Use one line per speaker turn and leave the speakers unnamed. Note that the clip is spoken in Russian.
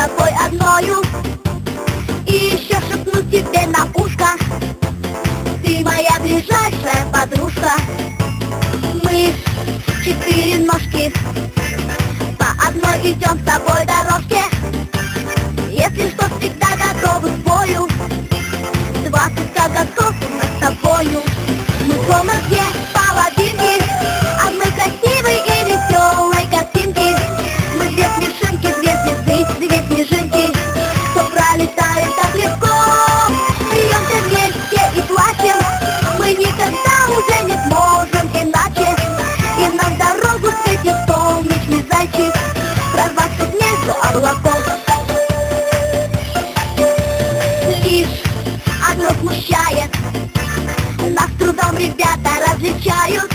тобой одною. И еще шепну тебе на ушко: ты моя ближайшая подружка. Мы четыре ножки, по одной идем с тобой дорожке. Если что, всегда готовы к бою, 20 шагов мы с тобою. Мы дома все половинки, а мы красивые и веселые картинки. Мы две смешинки, две звезды, две снежинки, что пролетает так легко. Смеемся вместе и плачем, мы никогда уже не сможем иначе. И нам дорогу светит солнечный зайчик, прорвавшись между облаков. Лишь одно смущает, нас трудом ребята различают.